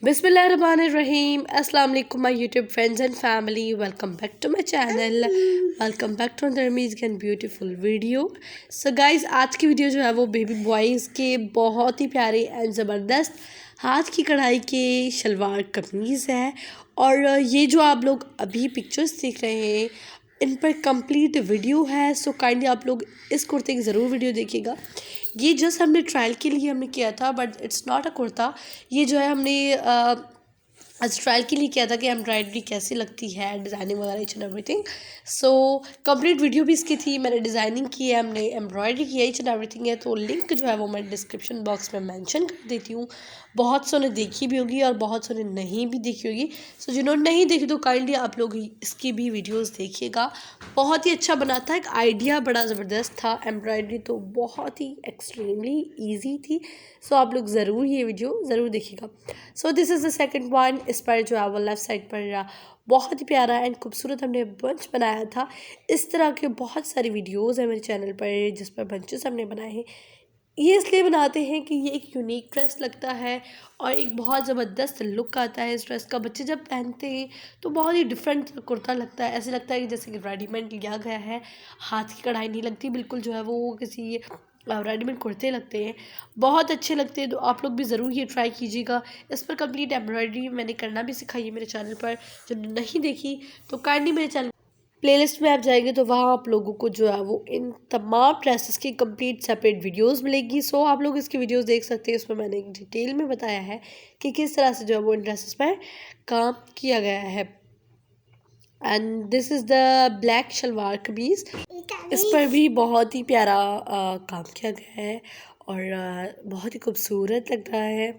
बिस्मिल्लाहिर्रहमानिर्रहीम अस्सलाम वालेकुम my YouTube friends and family. Welcome back to my channel, welcome back to another amazing and beautiful video. So guys, आज की video जो है वो बेबी बॉयज़ के बहुत ही प्यारे एंड ज़बरदस्त हाथ की कढ़ाई के शलवार कमीज़ है। और ये जो आप लोग अभी पिक्चर्स देख रहे हैं इन पर कंप्लीट वीडियो है। सो काइंडली आप लोग इस कुर्ते की ज़रूर वीडियो देखिएगा। ये जस्ट हमने ट्रायल के लिए हमने किया था, but it's not a kurta. ये जो है हमने आज ट्रायल के लिए किया था कि एम्ब्रॉयडरी कैसी लगती है, डिज़ाइनिंग वगैरह each and everything. So complete video भी इसकी थी, मैंने डिज़ाइनिंग की है, हमने एम्ब्रॉयडरी की है, ईच एंड एवरीथिंग है। तो लिंक जो है वो मैं डिस्क्रिप्शन बॉक्स में मेंशन कर देती हूँ। बहुत सौ ने देखी भी होगी और बहुत सौ ने नहीं भी देखी होगी। सो जिन्होंने नहीं देखी तो काइंडली आप लोग इसकी भी वीडियोज़ देखिएगा। बहुत ही अच्छा बना था, एक आइडिया बड़ा ज़बरदस्त था। एम्ब्रॉयडरी तो बहुत ही एक्सट्रीमली ईजी थी। सो आप लोग ज़रूर ये वीडियो ज़रूर देखिएगा। So this is the second one. इस पर जो है वो लेफ़्ट साइड पर बहुत ही प्यारा एंड खूबसूरत हमने बंच बनाया था। इस तरह के बहुत सारी वीडियोज़ हैं मेरे चैनल पर जिस पर बंचेस हमने बनाए हैं। ये इसलिए बनाते हैं कि ये एक यूनिक ड्रेस लगता है और एक बहुत ज़बरदस्त लुक आता है इस ड्रेस का। बच्चे जब पहनते हैं तो बहुत ही डिफरेंट कुर्ता लगता है, ऐसे लगता है कि जैसे कि रेडीमेड लिया गया है, हाथ की कढ़ाई नहीं लगती बिल्कुल, जो है वो किसी रेडीमेड कुर्ते लगते हैं, बहुत अच्छे लगते हैं। तो आप लोग भी ज़रूर ये ट्राई कीजिएगा। इस पर कंप्लीट एम्ब्रॉयडरी मैंने करना भी सिखाई है मेरे चैनल पर। जो नहीं देखी तो काइंडली मेरे चैनल प्लेलिस्ट में आप जाएंगे तो वहाँ आप लोगों को जो है वो इन तमाम ड्रेसेस की कंप्लीट सेपरेट वीडियोस मिलेगी। सो आप लोग इसकी वीडियोस देख सकते हैं। इसमें मैंने एक डिटेल में बताया है कि किस तरह से जो है वो इन ड्रेसेस पर काम किया गया है। And this is the black shalwar kameez. इस पर भी बहुत ही प्यारा काम किया गया है और बहुत ही खूबसूरत लग रहा है।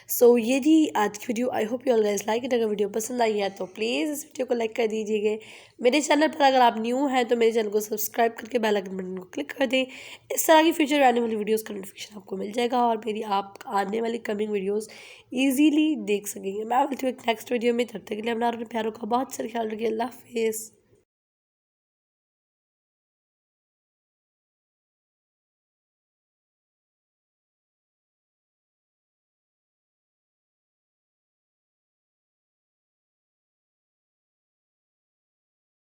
सो ये थी आज की video. I hope you all guys like it. अगर वीडियो पसंद आई है तो प्लीज़ इस वीडियो को लाइक कर दीजिएगा। मेरे चैनल पर अगर आप न्यू हैं तो मेरे चैनल को सब्सक्राइब करके बेल आइकन बटन को क्लिक कर दें। इस तरह की फ्यूचर आने वाली वीडियोस का नोटिफिकेशन आपको मिल जाएगा और मेरी आप आने वाली कमिंग वीडियोस इजीली देख सकेंगे। मैं मिलती हूँ एक नेक्स्ट वीडियो में। तब तक के लिए अपना अपने प्यारों का बहुत सारा ख्याल रखिए। अल्लाह हाफिज़।